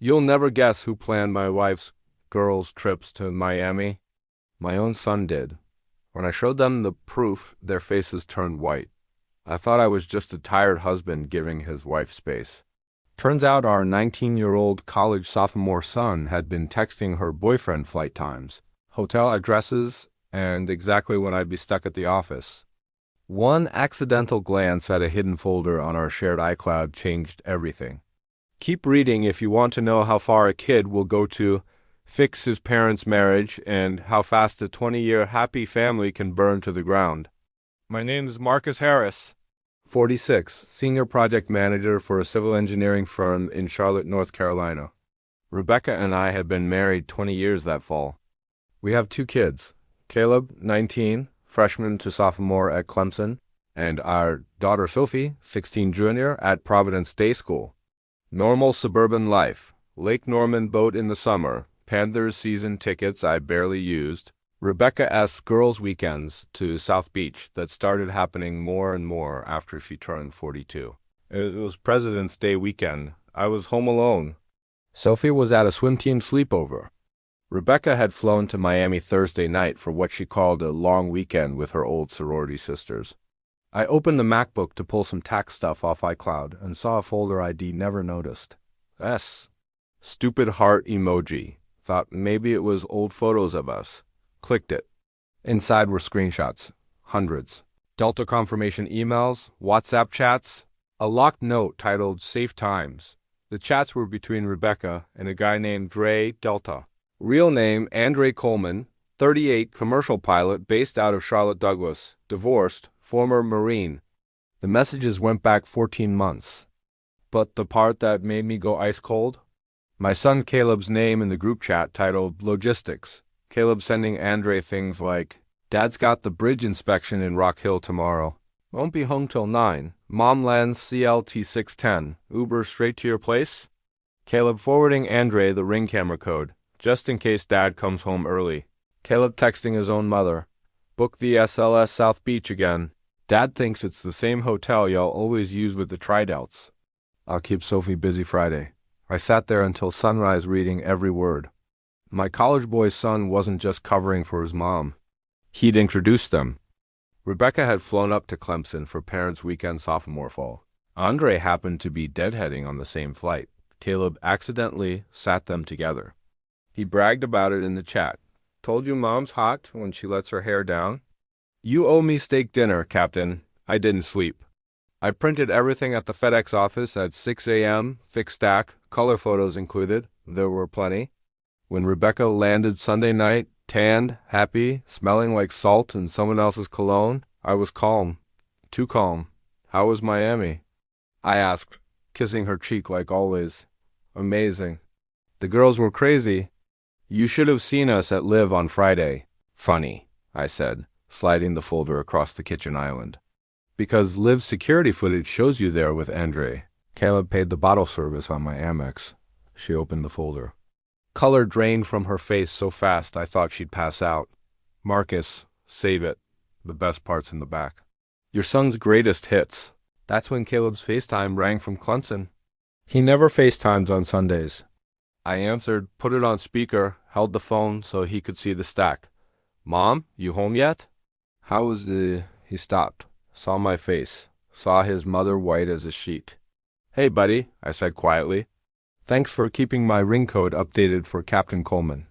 You'll never guess who planned my wife's girls' trips to Miami. My own son did. When I showed them the proof, their faces turned white. I thought I was just a tired husband giving his wife space. Turns out our 19-year-old college sophomore son had been texting her boyfriend flight times, hotel addresses, and exactly when I'd be stuck at the office. One accidental glance at a hidden folder on our shared iCloud changed everything. Keep reading if you want to know how far a kid will go to fix his parents' marriage and how fast a 20-year happy family can burn to the ground. My name is Marcus Harris, 46, Senior Project Manager for a civil engineering firm in Charlotte, North Carolina. Rebecca and I had been married 20 years that fall. We have 2 kids, Caleb, 19, freshman to sophomore at Clemson, and our daughter Sophie, 16 junior, at Providence Day School. Normal suburban life, Lake Norman boat in the summer, Panthers season tickets I barely used, Rebecca-esque girls' weekends to South Beach that started happening more and more after she turned 42. It was President's Day weekend. I was home alone. Sophie was at a swim team sleepover. Rebecca had flown to Miami Thursday night for what she called a long weekend with her old sorority sisters. I opened the MacBook to pull some tax stuff off iCloud and saw a folder I'd never noticed. Stupid heart emoji. Thought maybe it was old photos of us. Clicked it. Inside were screenshots. Hundreds. Delta confirmation emails, WhatsApp chats, a locked note titled Safe Times. The chats were between Rebecca and a guy named Dre Delta. Real name Andre Coleman, 38, commercial pilot based out of Charlotte Douglas, divorced, former Marine. The messages went back 14 months. But the part that made me go ice cold? My son Caleb's name in the group chat titled Logistics. Caleb sending Andre things like, Dad's got the bridge inspection in Rock Hill tomorrow. Won't be home till 9. Mom lands CLT 610. Uber straight to your place? Caleb forwarding Andre the Ring camera code, just in case Dad comes home early. Caleb texting his own mother. Book the SLS South Beach again. Dad thinks it's the same hotel y'all always use with the Tridelts. I'll keep Sophie busy Friday. I sat there until sunrise reading every word. My college boy's son wasn't just covering for his mom. He'd introduced them. Rebecca had flown up to Clemson for Parents' Weekend sophomore fall. Andre happened to be deadheading on the same flight. Caleb accidentally sat them together. He bragged about it in the chat. Told you mom's hot when she lets her hair down? You owe me steak dinner, Captain. I didn't sleep. I printed everything at the FedEx office at 6 a.m., thick stack, color photos included. There were plenty. When Rebecca landed Sunday night, tanned, happy, smelling like salt and someone else's cologne, I was calm. Too calm. How was Miami? I asked, kissing her cheek like always. Amazing. The girls were crazy. You should have seen us at Live on Friday. Funny, I said, sliding the folder across the kitchen island. Because Liv's security footage shows you there with Andre. Caleb paid the bottle service on my Amex. She opened the folder. Color drained from her face so fast I thought she'd pass out. Marcus, save it. The best part's in the back. Your son's greatest hits. That's when Caleb's FaceTime rang from Clemson. He never FaceTimes on Sundays. I answered, put it on speaker, held the phone so he could see the stack. Mom, you home yet? How was the... He stopped, saw my face, saw his mother white as a sheet. Hey, buddy, I said quietly. Thanks for keeping my ring code updated for Captain Coleman.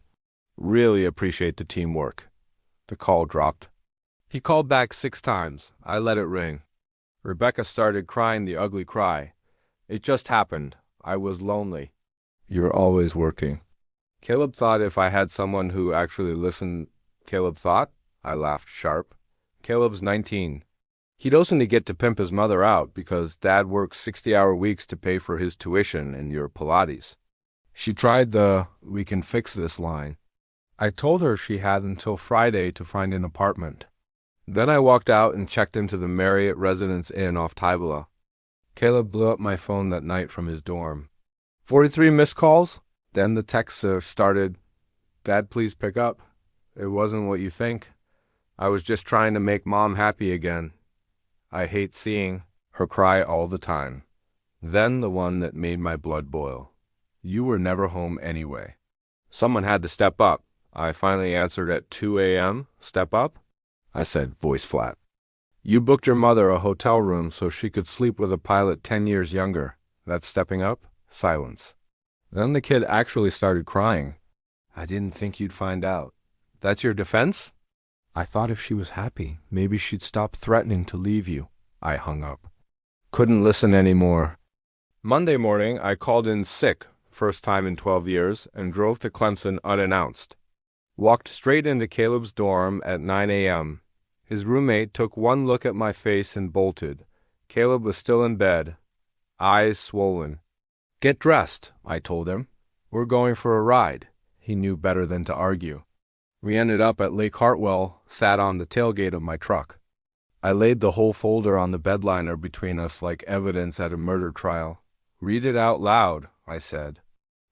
Really appreciate the teamwork. The call dropped. He called back 6 times. I let it ring. Rebecca started crying the ugly cry. It just happened. I was lonely. You're always working. Caleb thought if I had someone who actually listened. Caleb thought? I laughed sharp. Caleb's 19. He'd also get to pimp his mother out because Dad works 60-hour weeks to pay for his tuition and your Pilates. She tried the "we can fix this" line. I told her she had until Friday to find an apartment. Then I walked out and checked into the Marriott Residence Inn off Tybola. Caleb blew up my phone that night from his dorm. 43 missed calls? Then the text started, Dad, please pick up. It wasn't what you think. I was just trying to make Mom happy again. I hate seeing her cry all the time. Then the one that made my blood boil. You were never home anyway. Someone had to step up. I finally answered at 2 a.m. Step up? I said, voice flat. You booked your mother a hotel room so she could sleep with a pilot 10 years younger. That's stepping up? Silence. Then the kid actually started crying. I didn't think you'd find out. That's your defense? I thought if she was happy, maybe she'd stop threatening to leave you. I hung up. Couldn't listen anymore. Monday morning, I called in sick, first time in 12 years, and drove to Clemson unannounced. Walked straight into Caleb's dorm at 9 a.m. His roommate took one look at my face and bolted. Caleb was still in bed, eyes swollen. Get dressed, I told him. We're going for a ride. He knew better than to argue. We ended up at Lake Hartwell, sat on the tailgate of my truck. I laid the whole folder on the bedliner between us like evidence at a murder trial. Read it out loud, I said.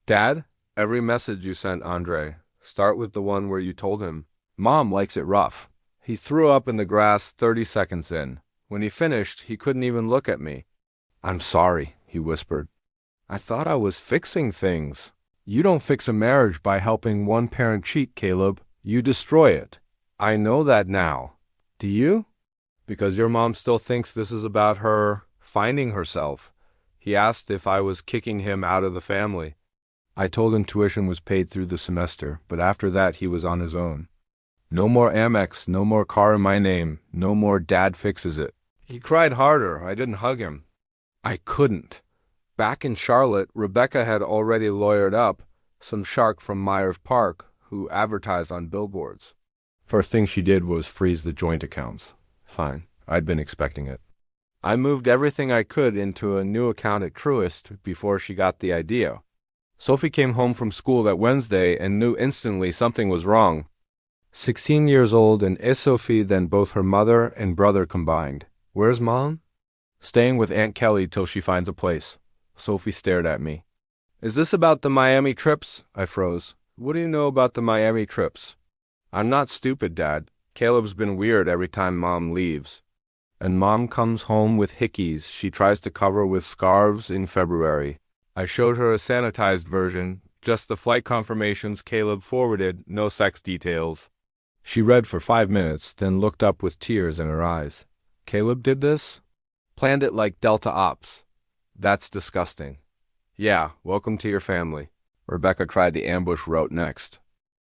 Dad, every message you sent Andre, start with the one where you told him, Mom likes it rough. He threw up in the grass 30 seconds in. When he finished, he couldn't even look at me. I'm sorry, he whispered. I thought I was fixing things. You don't fix a marriage by helping one parent cheat, Caleb. You destroy it. I know that now. Do you? Because your mom still thinks this is about her finding herself. He asked if I was kicking him out of the family. I told him tuition was paid through the semester, but after that he was on his own. No more Amex, no more car in my name, no more dad fixes it. He cried harder. I didn't hug him. I couldn't. Back in Charlotte, Rebecca had already lawyered up some shark from Myers Park who advertised on billboards. First thing she did was freeze the joint accounts. Fine, I'd been expecting it. I moved everything I could into a new account at Truist before she got the idea. Sophie came home from school that Wednesday and knew instantly something was wrong. 16 years old and is Sophie than both her mother and brother combined. Where's Mom? Staying with Aunt Kelly till she finds a place. Sophie stared at me. Is this about the Miami trips? I froze. What do you know about the Miami trips? I'm not stupid, Dad. Caleb's been weird every time Mom leaves. And Mom comes home with hickeys she tries to cover with scarves in February. I showed her a sanitized version, just the flight confirmations Caleb forwarded, no sex details. She read for 5 minutes, then looked up with tears in her eyes. Caleb did this? Planned it like Delta Ops. That's disgusting. Yeah, welcome to your family. Rebecca tried the ambush route next.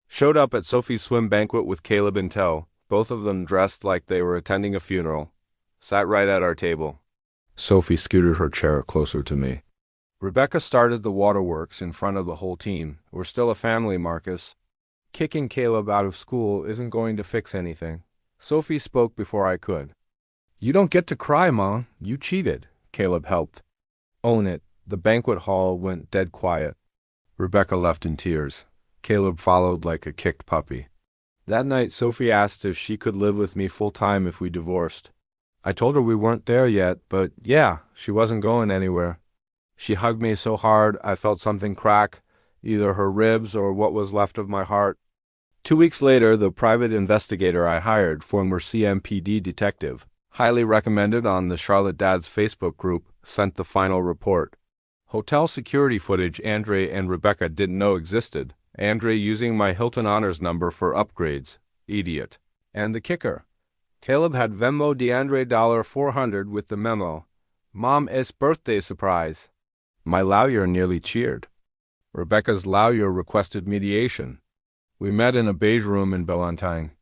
Showed up at Sophie's swim banquet with Caleb in tow, both of them dressed like they were attending a funeral. Sat right at our table. Sophie scooted her chair closer to me. Rebecca started the waterworks in front of the whole team. We're still a family, Marcus. Kicking Caleb out of school isn't going to fix anything. Sophie spoke before I could. You don't get to cry, Mom. You cheated. Caleb helped. Own it. The banquet hall went dead quiet. Rebecca left in tears. Caleb followed like a kicked puppy. That night, Sophie asked if she could live with me full-time if we divorced. I told her we weren't there yet, but yeah, she wasn't going anywhere. She hugged me so hard I felt something crack, either her ribs or what was left of my heart. 2 weeks later, the private investigator I hired, former CMPD detective, highly recommended on the Charlotte Dads Facebook group, sent the final report. Hotel security footage Andre and Rebecca didn't know existed. Andre using my Hilton Honors number for upgrades. Idiot. And the kicker. Caleb had Venmo DeAndre $400 with the memo. Mom es birthday surprise. My lawyer nearly cheered. Rebecca's lawyer requested mediation. We met in a beige room in Ballantine.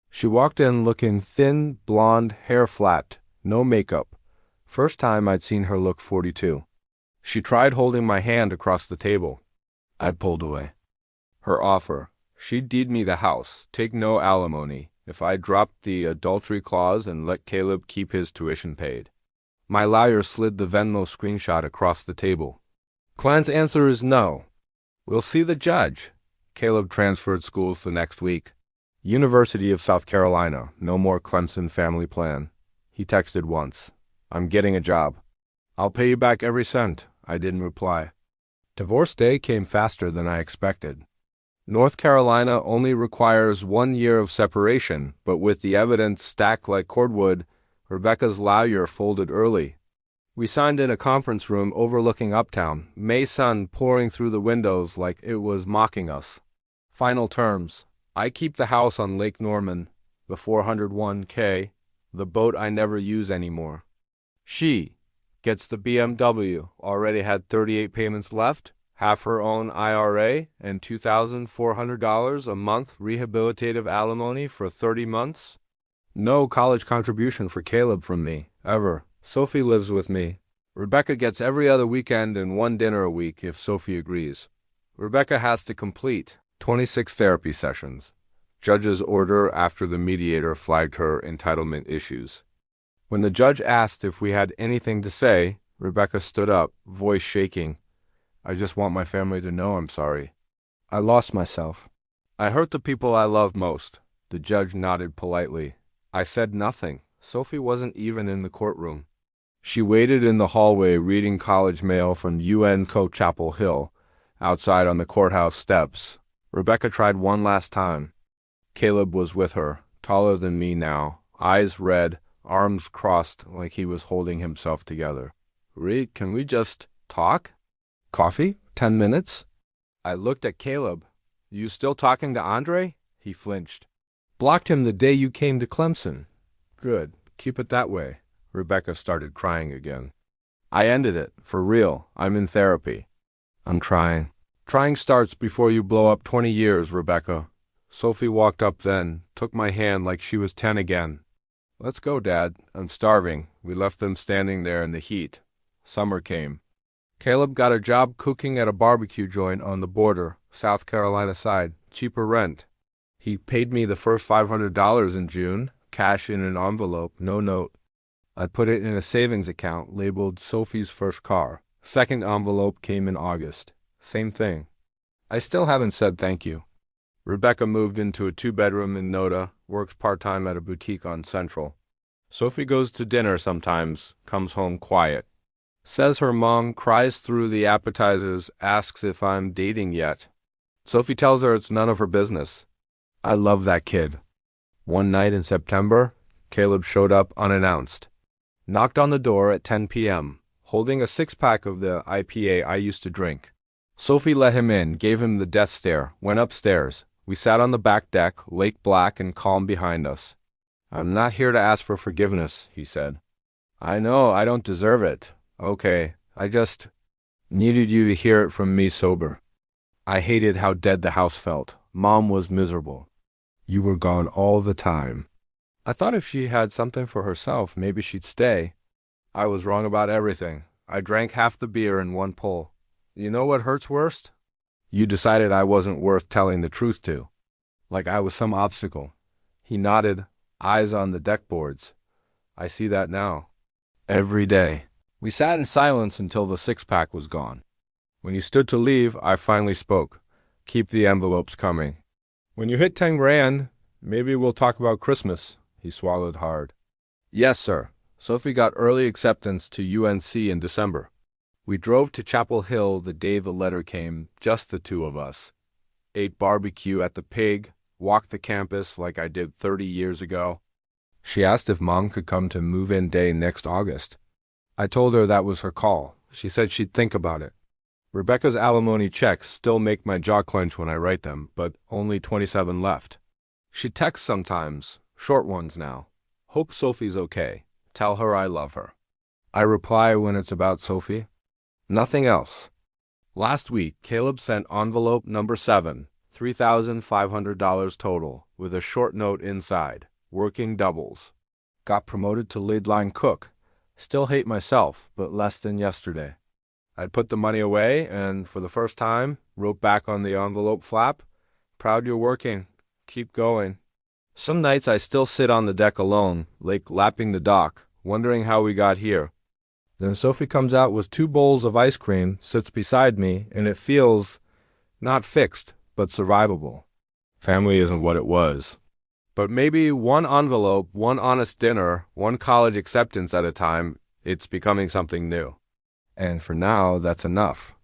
She walked in looking thin, blonde, hair flat, no makeup. First time I'd seen her look 42. She tried holding my hand across the table. I pulled away. Her offer. She'd deed me the house, take no alimony, if I dropped the adultery clause and let Caleb keep his tuition paid. My lawyer slid the Venmo screenshot across the table. Client's answer is no. We'll see the judge. Caleb transferred schools the next week. University of South Carolina, no more Clemson family plan. He texted once. I'm getting a job. I'll pay you back every cent. I didn't reply. Divorce day came faster than I expected. North Carolina only requires 1 year of separation, but with the evidence stacked like cordwood, Rebecca's lawyer folded early. We signed in a conference room overlooking Uptown, May sun pouring through the windows like it was mocking us. Final terms. I keep the house on Lake Norman, the 401k, the boat I never use anymore. She gets the BMW, already had 38 payments left, half her own IRA, and $2,400 a month rehabilitative alimony for 30 months. No college contribution for Caleb from me, ever. Sophie lives with me. Rebecca gets every other weekend and one dinner a week if Sophie agrees. Rebecca has to complete 26 therapy sessions. Judge's order after the mediator flagged her entitlement issues. When the judge asked if we had anything to say, Rebecca stood up, voice shaking. I just want my family to know I'm sorry. I lost myself. I hurt the people I love most. The judge nodded politely. I said nothing. Sophie wasn't even in the courtroom. She waited in the hallway reading college mail from UNCO Chapel Hill, outside on the courthouse steps. Rebecca tried one last time. Caleb was with her, taller than me now, eyes red, arms crossed like he was holding himself together. Reed, can we just talk? Coffee? 10 minutes? I looked at Caleb. You still talking to Andre? He flinched. Blocked him the day you came to Clemson. Good. Keep it that way. Rebecca started crying again. I ended it. For real. I'm in therapy. I'm trying. Trying starts before you blow up 20 years, Rebecca. Sophie walked up then, took my hand like she was 10 again. Let's go, Dad. I'm starving. We left them standing there in the heat. Summer came. Caleb got a job cooking at a barbecue joint on the border, South Carolina side. Cheaper rent. He paid me the first $500 in June, cash in an envelope, no note. I put it in a savings account labeled Sophie's first car. Second envelope came in August. Same thing. I still haven't said thank you. Rebecca moved into a 2-bedroom in Noda, works part-time at a boutique on Central. Sophie goes to dinner sometimes, comes home quiet. Says her mom cries through the appetizers, asks if I'm dating yet. Sophie tells her it's none of her business. I love that kid. One night in September, Caleb showed up unannounced. Knocked on the door at 10 p.m., holding a 6-pack of the IPA I used to drink. Sophie let him in, gave him the death stare, went upstairs. We sat on the back deck, lake black and calm behind us. I'm not here to ask for forgiveness, he said. I know, I don't deserve it. Okay, I just needed you to hear it from me sober. I hated how dead the house felt. Mom was miserable. You were gone all the time. I thought if she had something for herself, maybe she'd stay. I was wrong about everything. I drank half the beer in one pull. You know what hurts worst? You decided I wasn't worth telling the truth to. Like I was some obstacle. He nodded, eyes on the deck boards. I see that now. Every day. We sat in silence until the 6-pack was gone. When you stood to leave, I finally spoke. Keep the envelopes coming. When you hit 10 grand, maybe we'll talk about Christmas. He swallowed hard. Yes, sir. Sophie got early acceptance to UNC in December. We drove to Chapel Hill the day the letter came, just the two of us. Ate barbecue at the Pig, walked the campus like I did 30 years ago. She asked if Mom could come to move-in day next August. I told her that was her call. She said she'd think about it. Rebecca's alimony checks still make my jaw clench when I write them, but only 27 left. She texts sometimes, short ones now. Hope Sophie's okay. Tell her I love her. I reply when it's about Sophie. Nothing else. Last week, Caleb sent envelope number 7, $3,500 total, with a short note inside. Working doubles. Got promoted to lead line cook. Still hate myself, but less than yesterday. I'd put the money away and, for the first time, wrote back on the envelope flap, proud you're working. Keep going. Some nights I still sit on the deck alone, like lapping the dock, wondering how we got here. Then Sophie comes out with 2 bowls of ice cream, sits beside me, and it feels not fixed, but survivable. Family isn't what it was. But maybe one envelope, one honest dinner, one college acceptance at a time, it's becoming something new. And for now, that's enough.